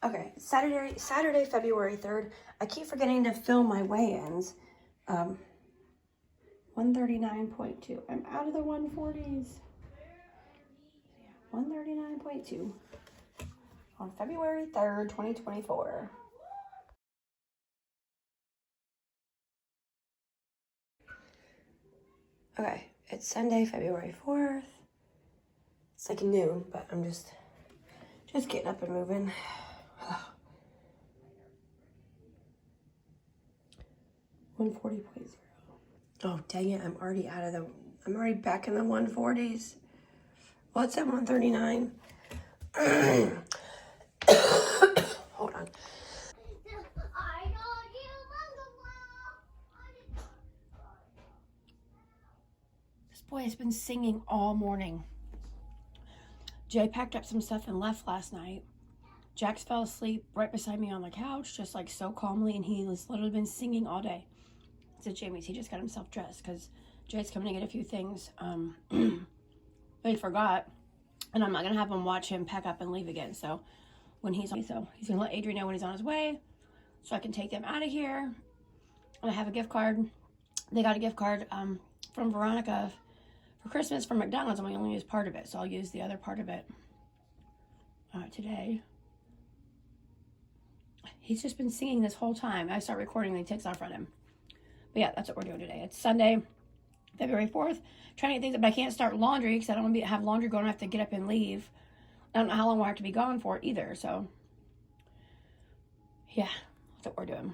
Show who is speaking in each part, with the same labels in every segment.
Speaker 1: Okay, Saturday, February 3rd. I keep forgetting to film my weigh-ins. 139.2. I'm out of the 140s. Yeah, 139.2 on February 3rd, 2024. Okay, it's Sunday, February 4th. It's like noon, but I'm just getting up and moving. 140.0. Oh, dang it. I'm already back in the 140s. Well, it's at 139. Hold on. This boy has been singing all morning. Jay packed up some stuff and left last night. Jax fell asleep right beside me on the couch, just like so calmly, and he has literally been singing all day. It's at Jamie's. He just got himself dressed because Jay's coming to get a few things. But he forgot, and I'm not gonna have him watch him pack up and leave again. So when he's gonna let Adrian know when he's on his way, so I can take them out of here. And I have a gift card. They got a gift card from Veronica for Christmas from McDonald's, and we only use part of it, so I'll use the other part of it today. He's just been singing this whole time. I start recording and he takes off running. But yeah, that's what we're doing today. It's Sunday, February 4th. Trying to get things up, but I can't start laundry because I don't want to have laundry going. I have to get up and leave. I don't know how long we'll have to be gone for either. So yeah, that's what we're doing.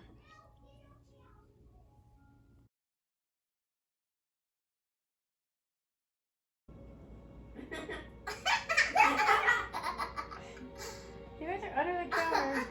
Speaker 1: You guys are under the counter.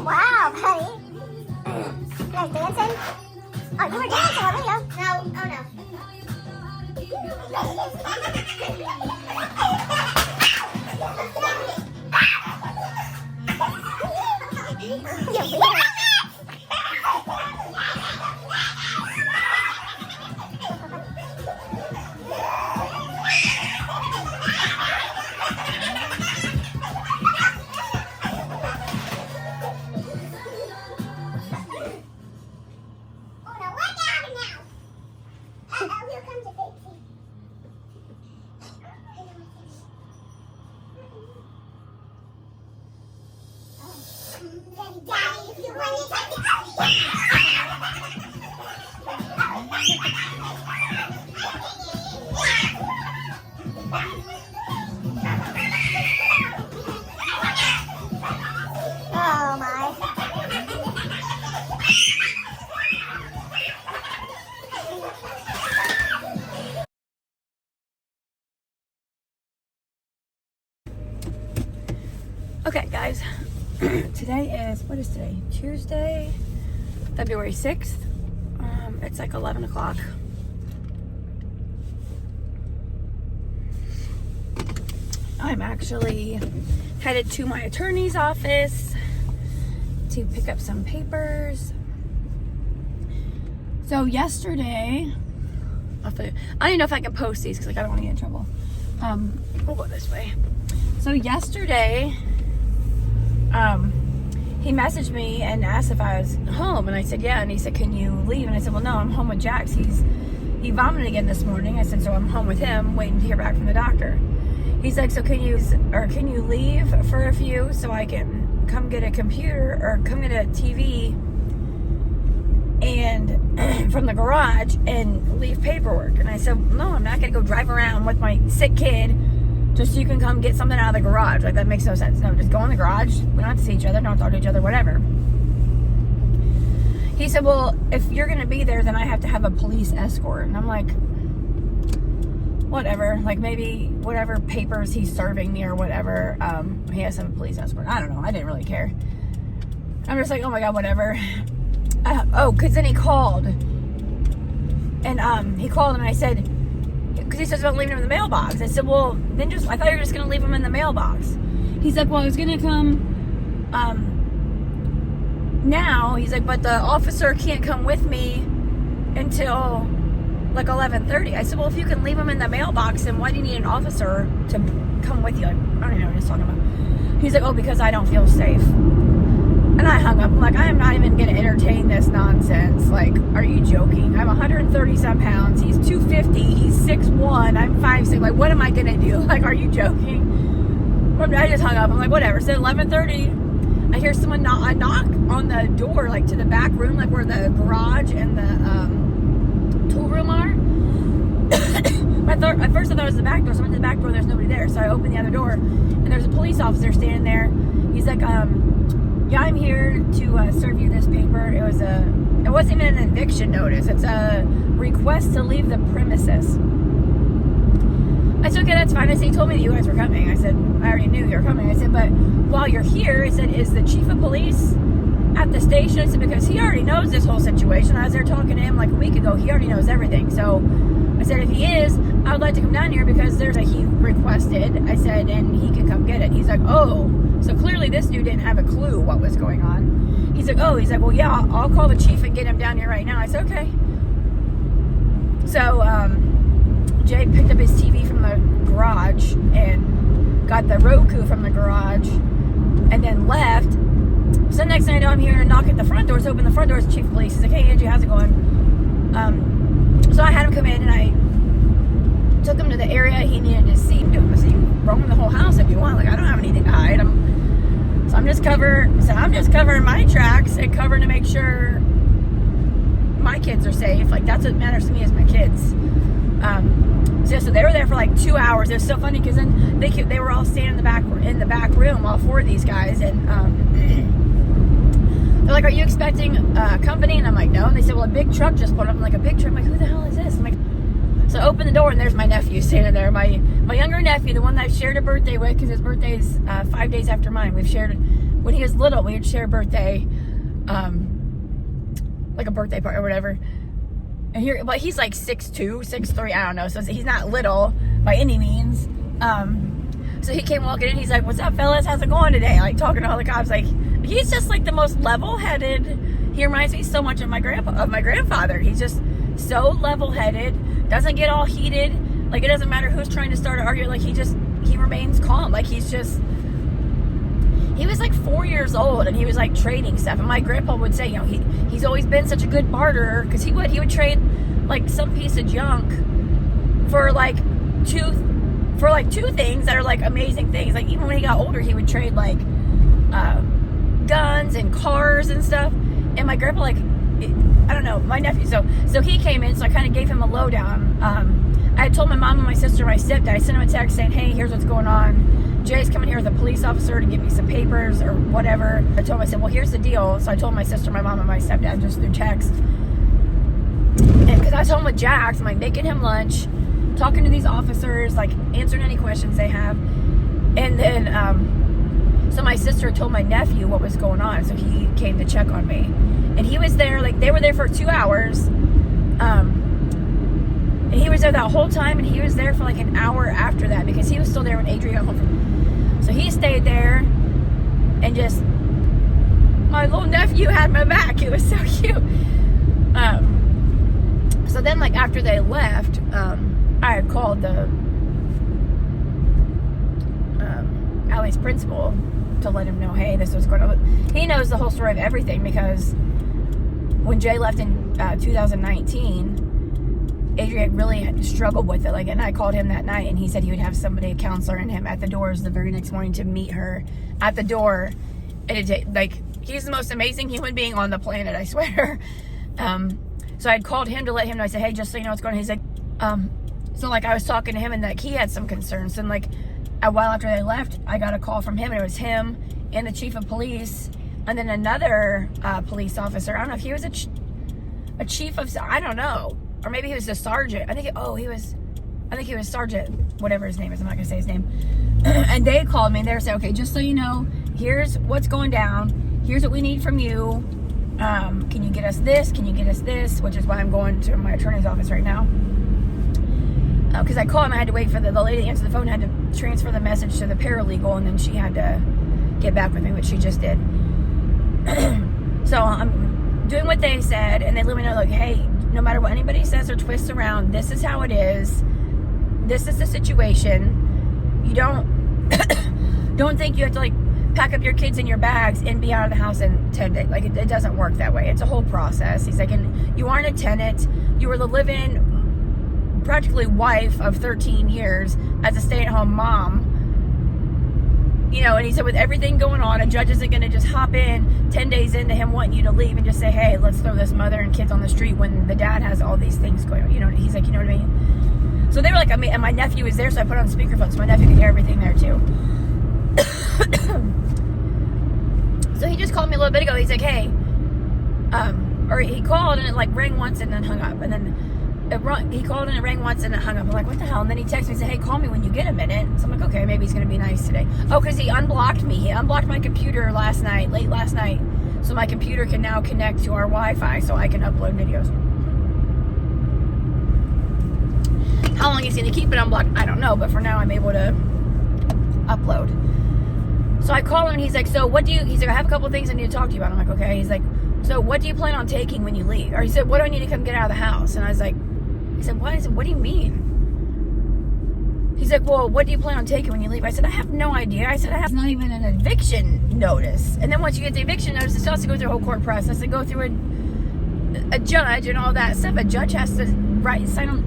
Speaker 2: Wow, honey. Nice dancing. Oh, you were dancing, weren't you? No, oh no. You're weird. Daddy, if you want to take it out. Oh my.
Speaker 1: Okay, guys. Today is, what is today? Tuesday, February 6th. It's like 11 o'clock. I'm actually headed to my attorney's office to pick up some papers. So yesterday, I don't even know if I can post these because like I don't want to get in trouble. We'll go this way. So yesterday, he messaged me and asked if I was home, and I said yeah, and he said, can you leave? And I said, well, no, I'm home with Jax. He vomited again this morning. I said, so I'm home with him waiting to hear back from the doctor. He's like, so can you leave for a few so I can come get a computer or come get a TV and from the garage and leave paperwork? And I said, no, I'm not gonna go drive around with my sick kid just so you can come get something out of the garage. Like, that makes no sense. No, just go in the garage. We don't have to see each other, don't talk to each other, whatever. He said, well, if you're going to be there, then I have to have a police escort. And I'm like, whatever, like maybe whatever papers he's serving me or whatever, he has some police escort. I don't know. I didn't really care. I'm just like, oh my God, whatever. Because then he called. And he called and I said, because he says about leaving him in the mailbox. I said, well, then I thought you were just going to leave him in the mailbox. He's like, well, I was going to come now. He's like, but the officer can't come with me until like 11:30. I said, well, if you can leave him in the mailbox, then why do you need an officer to come with you? Like, I don't even know what he's talking about. He's like, oh, because I don't feel safe. And I hung up. I'm like, I am not even going to entertain this nonsense. Like, are you joking? I'm 130 some pounds. He's 250. He's 6'1". I'm 5'6". Like, what am I going to do? Like, are you joking? I just hung up. I'm like, whatever. So 11:30, I hear someone knock on the door, like to the back room, like where the garage and the tool room are. At first I thought it was the back door. So I went to the back door. There's nobody there. So I opened the other door, and there's a police officer standing there. He's like, yeah, I'm here to serve you this paper. It wasn't even an eviction notice. It's a request to leave the premises. I said, okay, that's fine. I said, he told me that you guys were coming. I said, I already knew you were coming. I said, but while you're here, I said, is the chief of police at the station? I said, because he already knows this whole situation. I was there talking to him like a week ago. He already knows everything. So I said, if he is, I would like to come down here because there's he requested. I said, and he can come get it. He's like, oh, so clearly this dude didn't have a clue what was going on. He's like, oh, well, yeah, I'll call the chief and get him down here right now. I said, okay. So, Jay picked up his TV from the garage and got the Roku from the garage and then left. So next thing I know, I'm hearing a knock at the front doors. Open the front doors. Chief of police. He's like, hey, Angie, how's it going? So I had him come in and I took him to the area he needed to see. I said, you can roam the whole house if you want. Like, I don't have anything to hide. I'm just covering my tracks and covering to make sure my kids are safe. Like, that's what matters to me is my kids. So they were there for like 2 hours. It was so funny because then they were all standing in the back room, all four of these guys, and they're like, "Are you expecting company?" And I'm like, "No." And they said, "Well, a big truck just pulled up." I'm like, "A big truck?" I'm like, "Who the hell is this?" I'm like, so I open the door and there's my nephew standing there. My younger nephew, the one that I've shared a birthday with, because his birthday is 5 days after mine. We've shared when he was little. We would share a birthday, like a birthday party or whatever. And but he's like 6'2", 6'3", I don't know. So he's not little by any means. So he came walking in. He's like, "What's up, fellas? How's it going today?" Like talking to all the cops. Like he's just like the most level-headed. He reminds me so much of my grandfather. He's just so level-headed. Doesn't get all heated. Like it doesn't matter who's trying to start an argument. Like he remains calm. Like he was like 4 years old and he was like trading stuff. And my grandpa would say, you know, he's always been such a good barterer because he would trade like some piece of junk for like two things that are like amazing things. Like even when he got older, he would trade like guns and cars and stuff. And my grandpa, like, I don't know, my nephew. So he came in, so I kind of gave him a lowdown. I had told my mom and my sister, my stepdad, I sent him a text saying, "Hey, here's what's going on. Jay's coming here with a police officer to give me some papers or whatever." I told him, I said, "Well, here's the deal." So I told my sister, my mom, and my stepdad just through text. And because I was home with Jax, I'm like making him lunch, talking to these officers, like answering any questions they have. And then, so my sister told my nephew what was going on. So he came to check on me. And he was there, like they were there for 2 hours. And he was there that whole time, and he was there for like an hour after that because he was still there when Adrian got home from. So he stayed there, and just my little nephew had my back. It was so cute. So then, like after they left, I had called the Allie's principal to let him know, hey, this was going on. He knows the whole story of everything because when Jay left in 2019. Adrian really had struggled with it, like, and I called him that night, and he said he would have somebody, a counselor, and him at the doors the very next morning to meet her at the door. And like, he's the most amazing human being on the planet, I swear. So I'd called him to let him know. I said, "Hey, just so you know what's going on." He's like, so like I was talking to him, and like he had some concerns. And like a while after they left, I got a call from him, and it was him and the chief of police, and then another police officer. I don't know if he was a chief of, I don't know. Or maybe he was a sergeant. I think
Speaker 3: I think he was Sergeant, whatever his name is. I'm not going to say his name. And they called me and they said, okay, just so you know, here's what's going down. Here's what we need from you. Can you get us this? Can you get us this? Which is why I'm going to my attorney's office right now. Because I called him, I had to wait for the lady to answer the phone, had to transfer the message to the paralegal, and then she had to get back with me, which she just did. So I'm doing what they said, and they let me know, like, hey, no matter what anybody says or twists around, this is how it is. This is the situation. You don't think you have to, like, pack up your kids in your bags and be out of the house in 10 days. Like, it doesn't work that way. It's a whole process. He's like, and you aren't a tenant. You were the live-in, practically wife of 13 years as a stay-at-home mom. You know, and he said with everything going on, a judge isn't going to just hop in 10 days into him wanting you to leave and just say, hey, let's throw this mother and kids on the street when the dad has all these things going on. You know, he's like, you know what I mean? So they were like, I mean, and my nephew was there, so I put on speakerphone so my nephew could hear everything there too. So he just called me a little bit ago. He's like, hey, or he called and it like rang once and then hung up. And then he called and it rang once and it hung up. I'm like, what the hell? And then he texted me and said, hey, call me when you get a minute. So I'm like, okay, maybe he's going to be nice today. Oh, because he unblocked me. He unblocked my computer late last night. So my computer can now connect to our Wi-Fi so I can upload videos. How long he's going to keep it unblocked, I don't know. But for now, I'm able to upload. So I call him and he's like, so what do you, he's like, I have a couple things I need to talk to you about. I'm like, okay. He's like, so what do you plan on taking when you leave? Or he said, what do I need to come get out of the house? And I was like, he said, what? I said, what do you mean? He's like, well, what do you plan on taking when you leave? I said, I have no idea. I said, I have not even an eviction notice. And then once you get the eviction notice, it still has to go through a whole court process and go through a judge and all that stuff. A judge has to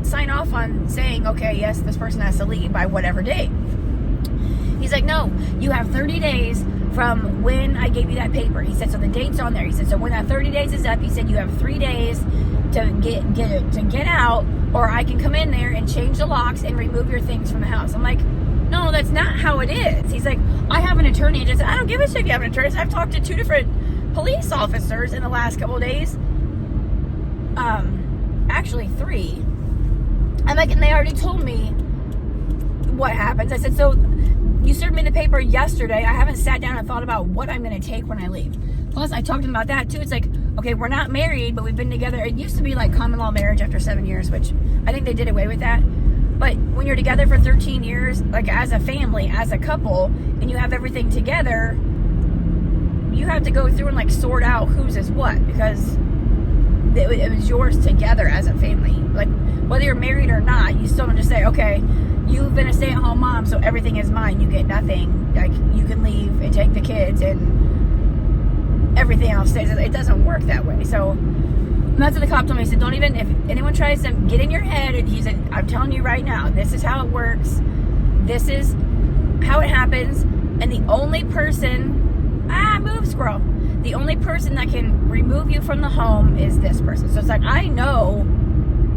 Speaker 3: sign off on saying, okay, yes, this person has to leave by whatever date. He's like, no, you have 30 days from when I gave you that paper. He said, so the date's on there. He said, so when that 30 days is up, he said, you have 3 days to get out, or I can come in there and change the locks and remove your things from the house. I'm like, no, that's not how it is. He's like, I have an attorney. And just, I don't give a shit if you have an attorney. I've talked to 2 different police officers in the last couple of days. Actually 3. I'm like, and they already told me what happens. I said, so you served me the paper yesterday. I haven't sat down and thought about what I'm going to take when I leave. Plus, I talked to him about that too. It's like, okay, we're not married, but we've been together. It used to be like common law marriage after 7 years, which I think they did away with that. But when you're together for 13 years, like as a family, as a couple, and you have everything together, you have to go through and like sort out whose is what, because it was yours together as a family. Like whether you're married or not, you still don't just say, okay, you've been a stay-at-home mom, so everything is mine. You get nothing. Like you can leave and take the kids and everything else stays. It doesn't work that way. So that's what the cop told me. He said, don't even, if anyone tries to get in your head, and he said, I'm telling you right now, this is how it works. This is how it happens. And the only person, move squirrel. The only person that can remove you from the home is this person. So it's like, I know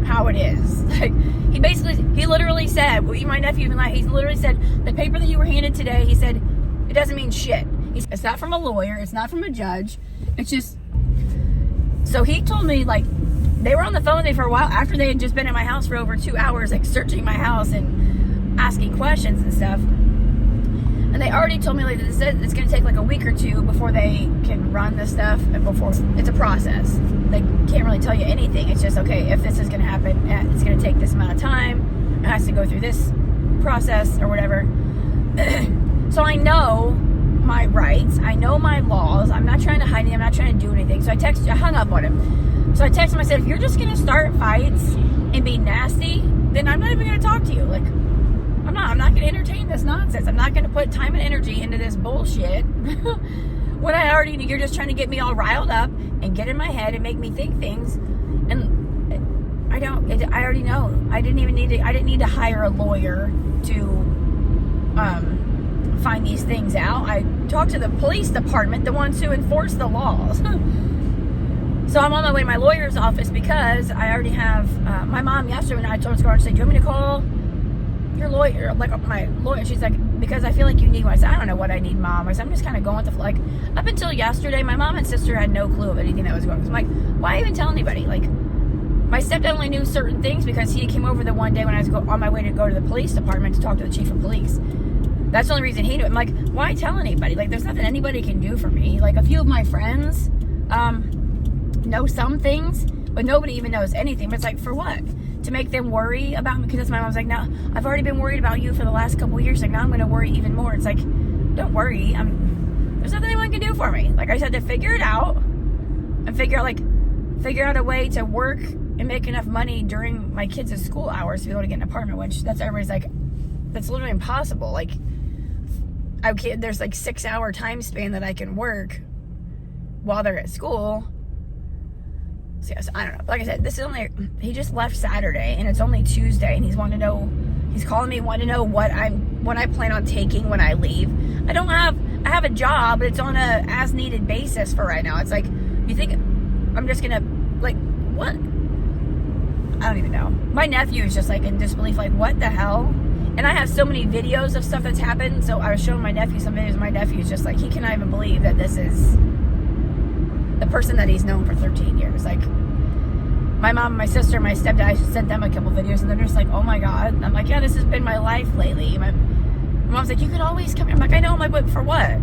Speaker 3: how it is. Like he literally said, well, my nephew even like, he literally said, the paper that you were handed today, he said, it doesn't mean shit. It's not from a lawyer. It's not from a judge. It's just, so he told me like, they were on the phone with me for a while after they had just been at my house for over 2 hours, like searching my house and asking questions and stuff. And they already told me like it's going to take like a week or 2 before they can run this stuff, and before it's a process. They can't really tell you anything. It's just, okay, if this is going to happen, it's going to take this amount of time. It has to go through this process or whatever. So I know my rights. I know my laws. I'm not trying to hide anything. I'm not trying to do anything. So I hung up on him. So I texted him. I said, if you're just going to start fights and be nasty, then I'm not even going to talk to you. Like, I'm not going to entertain this nonsense. I'm not going to put time and energy into this bullshit when you're just trying to get me all riled up and get in my head and make me think things. And I already know. I didn't need to hire a lawyer to find these things out. I talked to the police department, the ones who enforce the laws. So I'm on my way to my lawyer's office because I already have my mom yesterday when I told her, she said, do you want me to call your lawyer, like my lawyer? She's like, because I feel like you need one. I said, I don't know what I need, Mom. I said, I'm just kind of going with the flow. Like up until yesterday, my mom and sister had no clue of anything that was going on. So I'm like, why even tell anybody? Like, My stepdad only knew certain things because he came over the one day when I was on my way to go to the police department to talk to the chief of police. That's the only reason he knew. I'm like, why tell anybody? Like, there's nothing anybody can do for me. Like, a few of my friends know some things, but nobody even knows anything. But it's like, for what? To make them worry about me? Because my mom's like, no, I've already been worried about you for the last couple of years. Like, now I'm going to worry even more. It's like, don't worry. There's nothing anyone can do for me. Like, I just had to figure it out and figure out a way to work and make enough money during my kids' school hours to be able to get an apartment, which everybody's like, that's literally impossible. Like, there's like 6-hour time span that I can work while they're at school. So yes, I don't know. Like I said, he just left Saturday and it's only Tuesday, and he's calling me wanting to know what I plan on taking when I leave. I have a job, but it's on a as needed basis for right now. It's like, you think I'm just gonna, like, what? I don't even know. My nephew is just like in disbelief, like, what the hell? And I have so many videos of stuff that's happened. So I was showing my nephew some videos. My nephew is just like, he cannot even believe that this is the person that he's known for 13 years. Like, my mom, my sister, my stepdad, I sent them a couple videos, and they're just like, oh my God. I'm like, yeah, this has been my life lately. My mom's like, you could always come here. I'm like, I know. I'm like, but for what?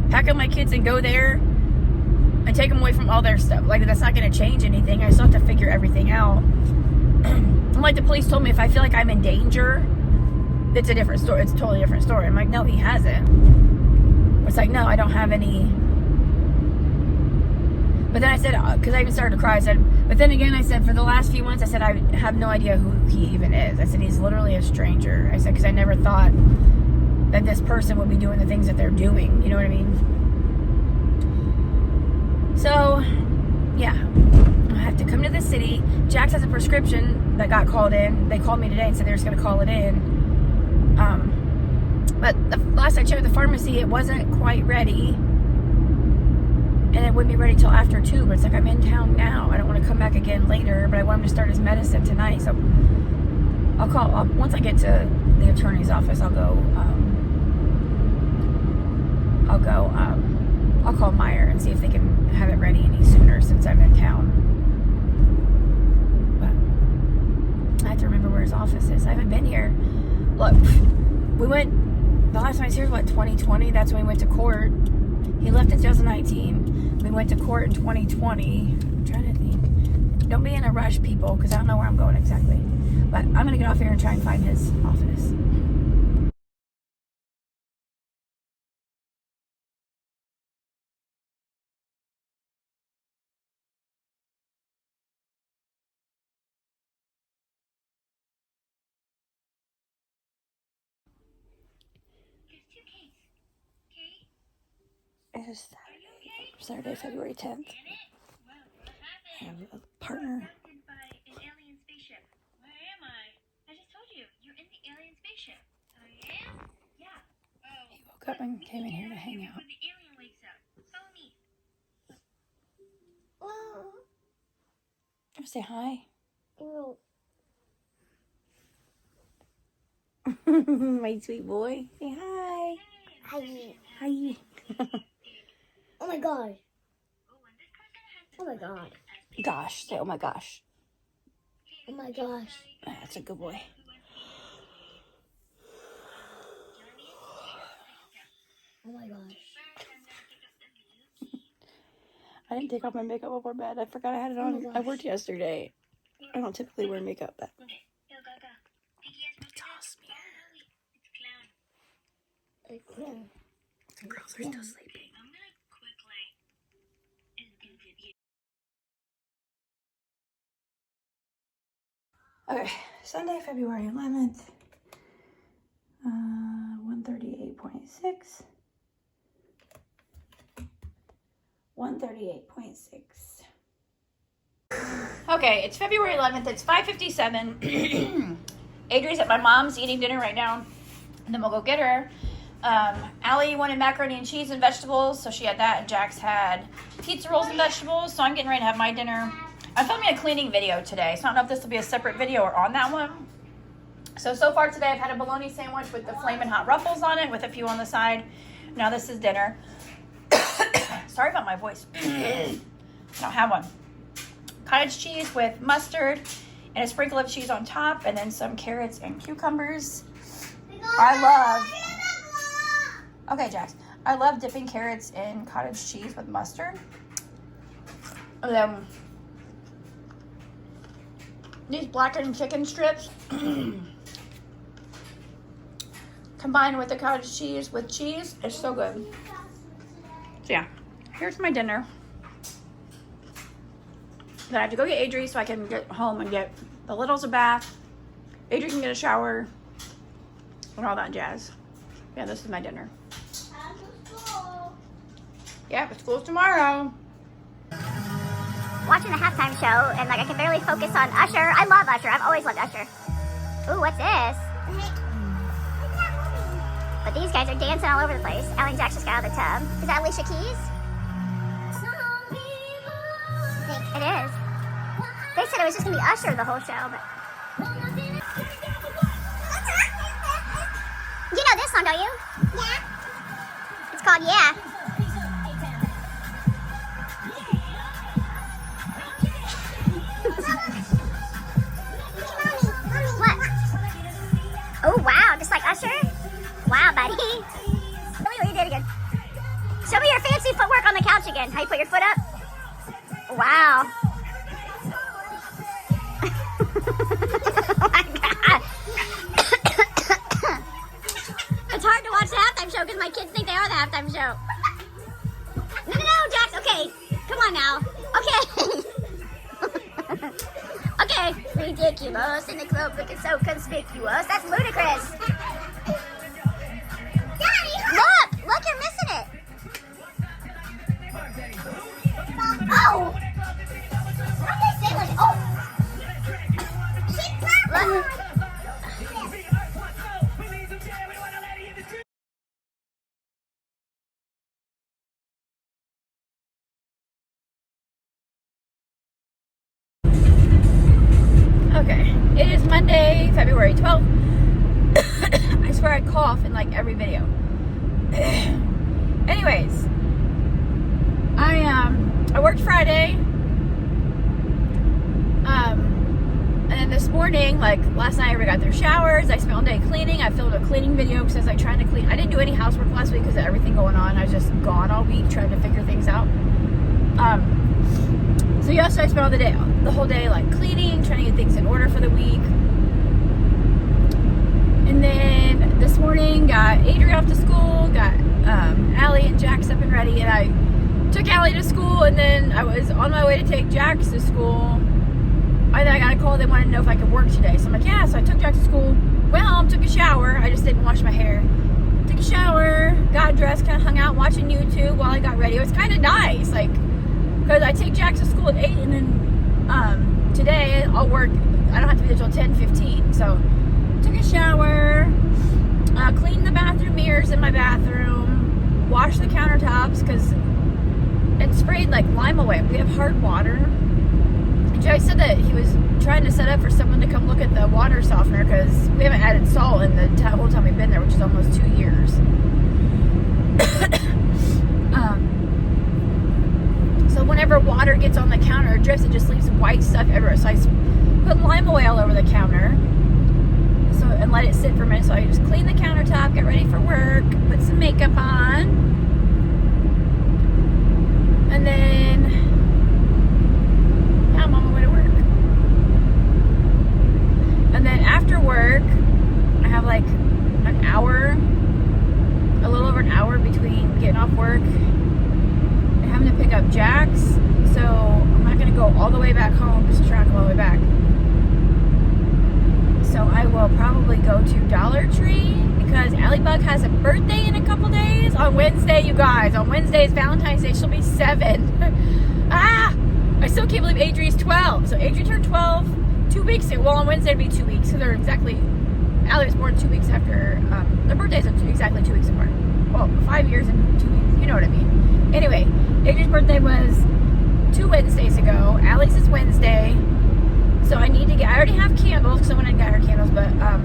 Speaker 3: Pack up my kids and go there and take them away from all their stuff. Like, that's not going to change anything. I still have to figure everything out. And like the police told me, if I feel like I'm in danger, it's a different story. It's a totally different story. I'm like, no, he hasn't. It's like, no, I don't have any. But then I said, because I even started to cry, I said, but then again, I said, for the last few months, I said, I have no idea who he even is. I said, he's literally a stranger. I said, because I never thought that this person would be doing the things that they're doing. You know what I mean? So, yeah. I have to come to the city. Jax has a prescription that got called in. They called me today and said they were just going to call it in. But the last I checked the pharmacy, it wasn't quite ready. And it wouldn't be ready till after 2. But it's like, I'm in town now. I don't want to come back again later. But I want him to start his medicine tonight. So I'll once I get to the attorney's office, I'll call Meyer and see if they can have it ready any sooner since I'm in town. But I have to remember where his office is. I haven't been here. Look, the last time I was here was 2020. That's when we went to court. He left in 2019. We went to court in 2020. I'm trying to think. Don't be in a rush, people, because I don't know where I'm going exactly. But I'm going to get off here and try and find his office. It is Saturday, February 10th. I have a partner. He woke up and came in here to hang out. Come say hi.
Speaker 2: No.
Speaker 3: My sweet boy. Say hi.
Speaker 2: Hi.
Speaker 3: Hi.
Speaker 2: Oh my God. Oh my God.
Speaker 3: Gosh. Say, oh my gosh.
Speaker 2: Oh my gosh.
Speaker 3: That's a good boy.
Speaker 2: Oh my gosh.
Speaker 3: I didn't take off my makeup before bed. I forgot I had it on. I worked yesterday. I don't typically wear makeup, but the girls are still sleeping. Okay, Sunday, February 11th. 138.6. 138.6. Okay, it's February 11th. It's 5:57. Adri's at my mom's eating dinner right now. And then we'll go get her. Allie wanted macaroni and cheese and vegetables, so she had that. And Jax had pizza rolls and vegetables. So I'm getting ready to have my dinner. I'm filming a cleaning video today, so I don't know if this will be a separate video or on that one. So far today I've had a bologna sandwich with the flaming hot ruffles on it with a few on the side. Now this is dinner. Sorry about my voice. I don't have one. cottage cheese with mustard and a sprinkle of cheese on top, and then some carrots and cucumbers. Okay, Jax. I love dipping carrots in cottage cheese with mustard. And then these blackened chicken strips combined with the cottage cheese with cheese is so good. So yeah, here's my dinner. Then I have to go get Adri so I can get home and get the littles a bath. Adri can get a shower and all that jazz. Yeah, this is my dinner. Yeah, but school's tomorrow.
Speaker 2: Watching the halftime show, and like I can barely focus on Usher. I love Usher. I've always loved Usher. Ooh, what's this? But these guys are dancing all over the place. Allie and Jax just got out of the tub. Is that Alicia Keys? It is. They said it was just gonna be Usher the whole show, but you know this song, don't you? Yeah. It's called Yeah. What? Oh wow, just like Usher? Wow, buddy. Show me what you did again. Show me your fancy footwork on the couch again. How you put your foot up? Wow. Oh my God. It's hard to watch the halftime show because my kids think they are the halftime show. No, Jax. Okay. Come on now. Okay. Okay. Ridiculous in the club looking so conspicuous. That's ludicrous. Daddy, look, you're missing it. Oh. What did they say? Like, oh. Look.
Speaker 3: Okay, it is Monday, February 12th. I swear I cough in like every video. Anyways, I worked Friday. And then this morning, like last night, we got their showers. I spent all day cleaning. I filmed a cleaning video because I was like trying to clean. I didn't do any housework last week because of everything going on. I was just gone all week trying to figure things out. So yesterday I spent all the whole day like cleaning, trying to get things in order for the week. And then this morning got Adri off to school, got Allie and Jax up and ready, and I took Allie to school, and then I was on my way to take Jax to school. I got a call, they wanted to know if I could work today. So I'm like, yeah, so I took Jax to school, went home, took a shower. I just didn't wash my hair. Took a shower, got dressed, kind of hung out watching YouTube while I got ready. It was kind of nice, like, because I take Jax to school at 8, and then today I'll work, I don't have to be there till 10:15. So took a shower, cleaned the bathroom mirrors in my bathroom, washed the countertops because it sprayed like lime away. We have hard water. Joey said that he was trying to set up for someone to come look at the water softener because we haven't added salt in the whole time we've been there, which is almost 2 years. So whenever water gets on the counter or drips, it just leaves white stuff everywhere. So I put lime oil all over the counter and let it sit for a minute. So I just clean the countertop, get ready for work, put some makeup on, and then I'm on my way to work. And then after work, I have like an hour, a little over an hour between getting off work and having to pick up Jax. So I'm not going to go all the way back home because she's not going all the way back. So I will probably go to Dollar Tree because Allie Bug has a birthday in a couple days. On Wednesday, you guys. On Wednesday is Valentine's Day. She'll be 7. I still can't believe Adri's 12. So Adri turned 12 2 weeks ago. Well, on Wednesday it'll be 2 weeks. So they're exactly, Allie was born 2 weeks after, their birthdays are exactly 2 weeks apart. Well, 5 years and 2 weeks. You know what I mean. Anyway, Adri's birthday was 2 Wednesdays ago. Allie's is Wednesday. So I need to get, I already have candles because I went and got her candles, but I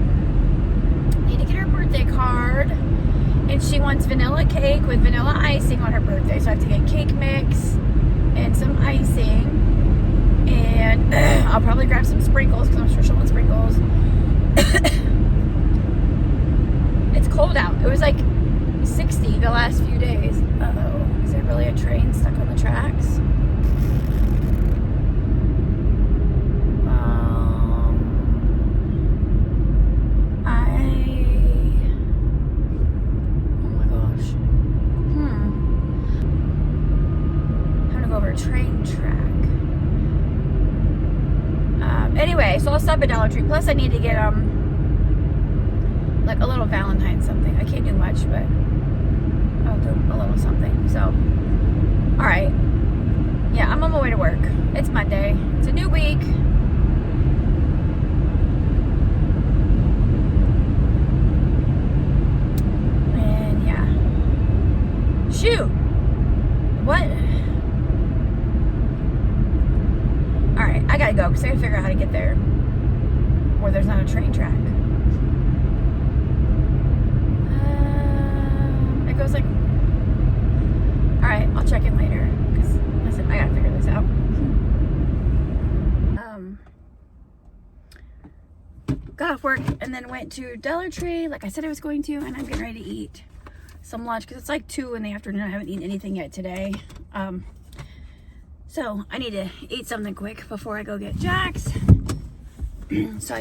Speaker 3: need to get her birthday card. And she wants vanilla cake with vanilla icing on her birthday. So I have to get cake mix and some icing. And I'll probably grab some sprinkles because I'm sure she'll want sprinkles. It's cold out. It was like 60 the last few days. Uh-oh. Is there really a train stuck on the tracks? Oh my gosh. I'm gonna go over a train track. Anyway, so I'll stop at Dollar Tree. Plus I need to get like a little Valentine something. I can't do much, but I'll do a little something. So, all right. Yeah, I'm on my way to work. It's Monday. It's a new week. And yeah. Shoot. What? All right, I gotta go because I gotta figure out how to get there where there's not a train track. It goes like, all right, I'll check in later because listen, I gotta figure this out. Got off work and then went to Dollar Tree like I said I was going to, and I'm getting ready to eat some lunch because it's like 2 in the afternoon. I haven't eaten anything yet today. So I need to eat something quick before I go get Jax. So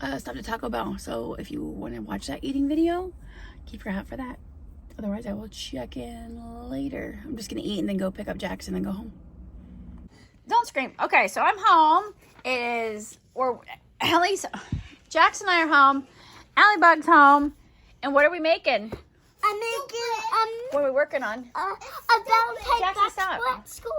Speaker 3: I stopped at Taco Bell. So if you want to watch that eating video, keep your eye out for that. Otherwise, I will check in later. I'm just going to eat and then go pick up Jax and then go home. Don't scream. Okay, so I'm home. It is, or Allie's, Jax and I are home. Allie Bug's home. And what are we making?
Speaker 2: I'm making
Speaker 3: What are we working on?
Speaker 2: a Valentine
Speaker 3: Jackson,
Speaker 2: box
Speaker 3: stop.
Speaker 2: for at school.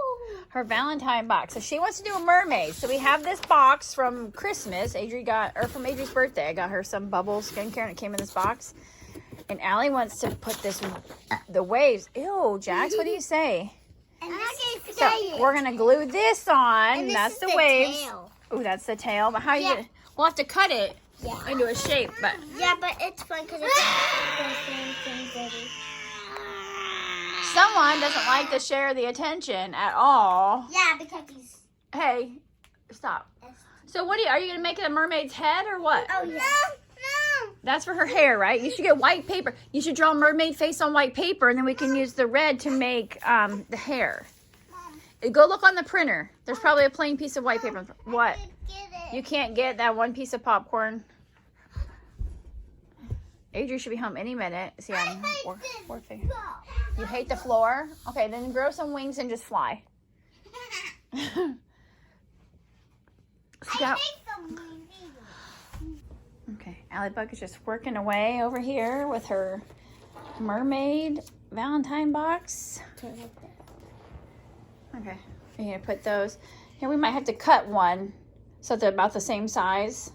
Speaker 3: Her Valentine box. So she wants to do a mermaid. So we have this box from Christmas. From Adri's birthday. I got her some bubble skincare and it came in this box. And Allie wants to put the waves. Ew, Jax, what do you say?
Speaker 2: And
Speaker 3: So we're gonna glue this on.
Speaker 2: And
Speaker 3: That's
Speaker 2: this
Speaker 3: the
Speaker 2: is
Speaker 3: waves.
Speaker 2: tail.
Speaker 3: Ooh, that's the tail. But how are you
Speaker 2: Yeah.
Speaker 3: gonna, we'll have to cut it
Speaker 2: Yeah.
Speaker 3: into a shape, but
Speaker 2: Yeah, but it's fun because it's
Speaker 3: someone doesn't like to share the attention at all.
Speaker 2: Yeah, because he's.
Speaker 3: Hey, stop. So what are you gonna make it a mermaid's head or what?
Speaker 2: Oh yeah. No.
Speaker 3: That's for her hair, right? You should get white paper. You should draw a mermaid face on white paper, and then we can use the red to make the hair. Go look on the printer. There's probably a plain piece of white paper. What? You can't get that one piece of popcorn. Adri should be home any minute. See, I'm four finger. You hate the floor? Okay, then grow some wings and just fly. Okay, Allie Bug is just working away over here with her mermaid Valentine box. Okay, you're gonna put those here. We might have to cut one so they're about the same size.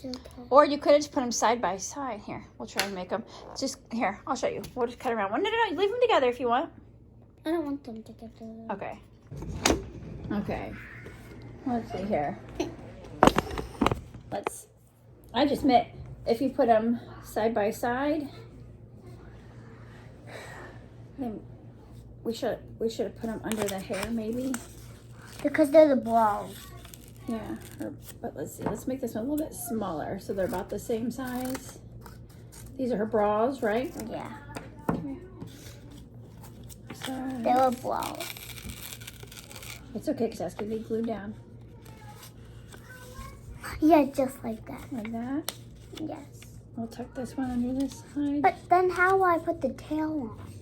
Speaker 2: Okay.
Speaker 3: Or you could have just put them side by side. Here, we'll try and make them. Just here, I'll show you. We'll just cut around. No, leave them together if you want.
Speaker 2: I don't want them to get together.
Speaker 3: Okay. Okay. Let's see here. I just meant if you put them side by side, then we should have put them under the hair maybe.
Speaker 2: Because they're the balls.
Speaker 3: Yeah, but let's see. Let's make this one a little bit smaller so they're about the same size. These are her bras, right?
Speaker 2: Yeah.
Speaker 3: Okay. So
Speaker 2: They were balls.
Speaker 3: it's okay because that's gonna be glued down
Speaker 2: Yeah, just like that.
Speaker 3: like that.
Speaker 2: Yes.
Speaker 3: We'll tuck this one under this side.
Speaker 2: But then how will I put the tail on?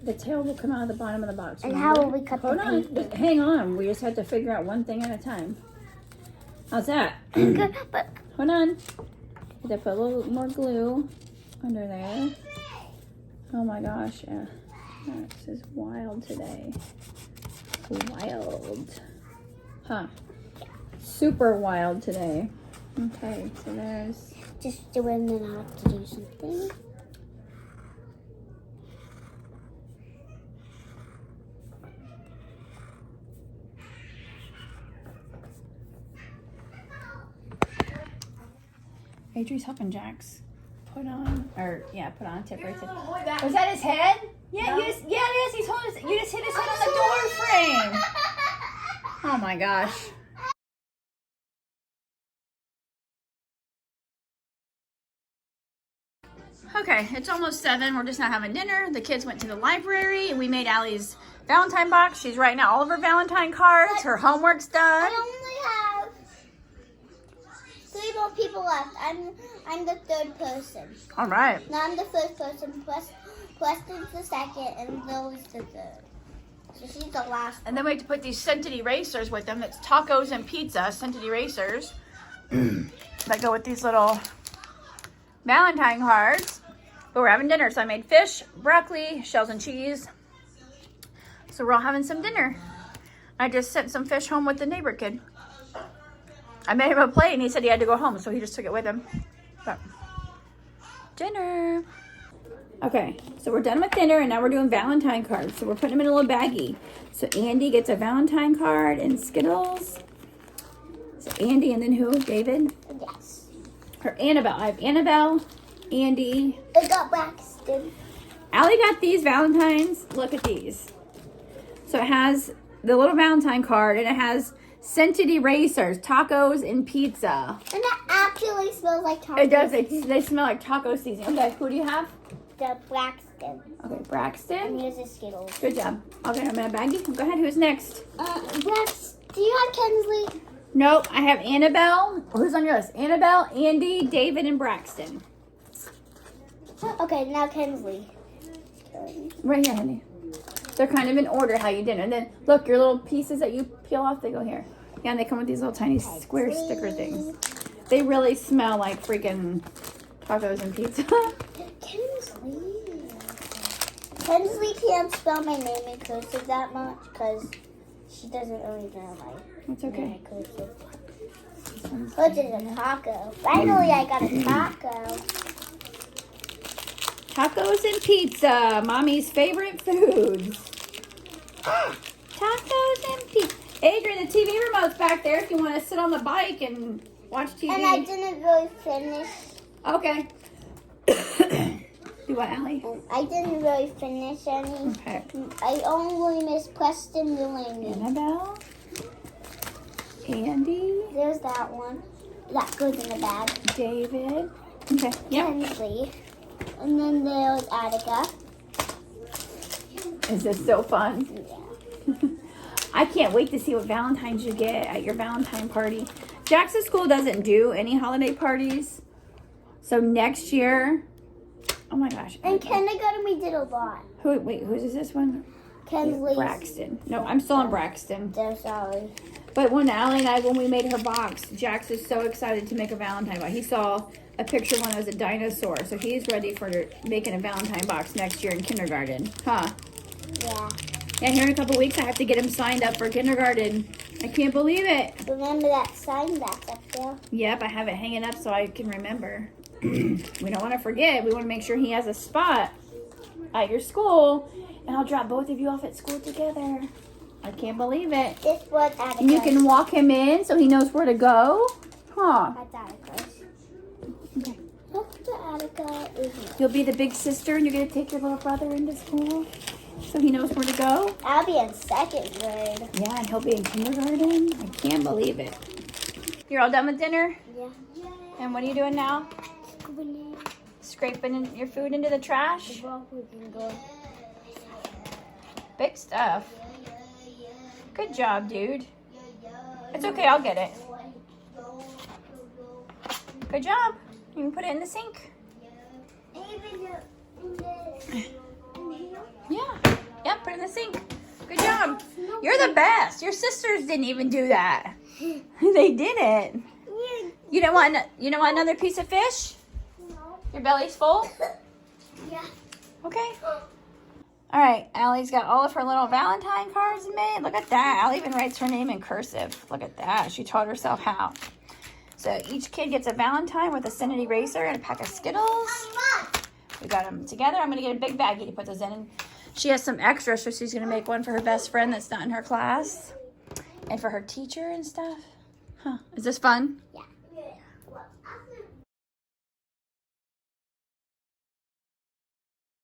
Speaker 3: The tail will come out of the bottom of the box.
Speaker 2: And
Speaker 3: remember?
Speaker 2: how will we cut
Speaker 3: Hold
Speaker 2: the
Speaker 3: on.
Speaker 2: paper?
Speaker 3: Just hang on. We just have to figure out one thing at a time. How's that?
Speaker 2: Good, but
Speaker 3: Hold on. We have to put a little more glue under there. Oh my gosh, yeah. This is wild today. Wild. Huh. Super wild today. Okay, so there's...
Speaker 2: just do it and then I'll have to do something.
Speaker 3: Adri's helping Jax put on a tip right there. Was that his head? Yeah, no. It is. He told us. You just hit his head on the door frame. Oh my gosh. Okay, it's almost 7. We're just not having dinner. The kids went to the library and we made Allie's Valentine box. She's writing out all of her Valentine cards. Her homework's done.
Speaker 2: I only have 3 more people left. I'm the 3rd person.
Speaker 3: All right.
Speaker 2: Now I'm the 1st person. Preston's the 2nd, and Lily's the 3rd. So she's the last.
Speaker 3: And then we have to put these scented erasers with them. It's tacos and pizza, scented erasers. That go with these little Valentine cards. But we're having dinner. So I made fish, broccoli, shells and cheese. So we're all having some dinner. I just sent some fish home with the neighbor kid. I made him a plate and he said he had to go home. So he just took it with him. But dinner. Okay, so we're done with dinner and now we're doing Valentine cards. So we're putting them in a little baggie. So Andy gets a Valentine card and Skittles. So Andy and then who? David?
Speaker 2: Yes.
Speaker 3: Her Annabelle. I have Annabelle, Andy.
Speaker 2: I got Braxton.
Speaker 3: Allie got these Valentines. Look at these. So it has the little Valentine card and it has scented erasers, tacos and pizza.
Speaker 2: And it actually smells like tacos.
Speaker 3: It does. They smell like taco seasoning. Okay, who do you have?
Speaker 2: The Braxton.
Speaker 3: Okay, Braxton.
Speaker 2: And here's the Skittles.
Speaker 3: Good job. I'll get him in a baggie. Go ahead. Who's next?
Speaker 2: Brax, do you have Kensley?
Speaker 3: Nope. I have Annabelle. Who's on your list? Annabelle, Andy, David, and Braxton.
Speaker 2: Okay, now Kensley.
Speaker 3: Right here, honey. They're kind of in order how you did it. And then, look, your little pieces that you peel off, they go here. Yeah, and they come with these little tiny square sticker things. They really smell like freaking tacos and pizza.
Speaker 2: Kensley. Kensley can't spell my name in cursive that much because she doesn't really know my
Speaker 3: It's okay.
Speaker 2: cursive. Which is a taco. Finally, I got a taco.
Speaker 3: Tacos and pizza, Mommy's favorite foods. Tacos and pizza. Adrian, the TV remote's back there if you want to sit on the bike and watch TV.
Speaker 2: And I didn't really finish.
Speaker 3: Okay. Do what, Allie?
Speaker 2: I didn't really finish any.
Speaker 3: Okay.
Speaker 2: I only missed Preston doing it.
Speaker 3: Annabelle. Andy.
Speaker 2: There's that one. That goes in the bag.
Speaker 3: David. Okay. Yep.
Speaker 2: Kensley. And then there's Attica.
Speaker 3: Is this so fun?
Speaker 2: Yeah.
Speaker 3: I can't wait to see what Valentine's you get at your Valentine party. Jackson's school doesn't do any holiday parties. So next year, oh my gosh.
Speaker 2: In kindergarten, we did a lot.
Speaker 3: Who's this one?
Speaker 2: Kensley.
Speaker 3: Braxton. No, I'm still on Braxton.
Speaker 2: They're sorry.
Speaker 3: But when Allie and I, when we made her box, Jax is so excited to make a Valentine box. He saw a picture when I was a dinosaur. So he's ready for making a Valentine box next year in kindergarten. Huh?
Speaker 2: Yeah.
Speaker 3: Yeah, here in a couple weeks, I have to get him signed up for kindergarten. I can't believe it.
Speaker 2: Remember that sign back up there?
Speaker 3: Yep, I have it hanging up so I can remember. We don't want to forget. We want to make sure he has a spot at your school. And I'll drop both of you off at school together. I can't believe it.
Speaker 2: This was Attica.
Speaker 3: And you can walk him in so he knows where to go. Huh.
Speaker 2: That's Attica's.
Speaker 3: Okay.
Speaker 2: Look, the Attica is here.
Speaker 3: You'll be the big sister and you're going to take your little brother into school so he knows where to go.
Speaker 2: I'll be in 2nd grade.
Speaker 3: Yeah, and he'll be in kindergarten. I can't believe it. You're all done with dinner?
Speaker 2: Yeah.
Speaker 3: And what are you doing now? Scraping your food into the trash? Big stuff. Good job, dude. It's okay, I'll get it. Good job. You can put it in the sink. Yeah. Yeah, put it in the sink. Good job. You're the best. Your sisters didn't even do that. They didn't. You don't want another piece of fish?
Speaker 2: No.
Speaker 3: Your belly's full?
Speaker 2: Yeah.
Speaker 3: Okay. All right, Allie's got all of her little Valentine cards made. Look at that. Allie even writes her name in cursive. Look at that. She taught herself how. So each kid gets a Valentine with a scented eraser and a pack of Skittles. We got them together. I'm going to get a big baggie to put those in. And she has some extra, so she's going to make one for her best friend that's not in her class. And for her teacher and stuff. Huh. Is this fun?
Speaker 2: Yeah.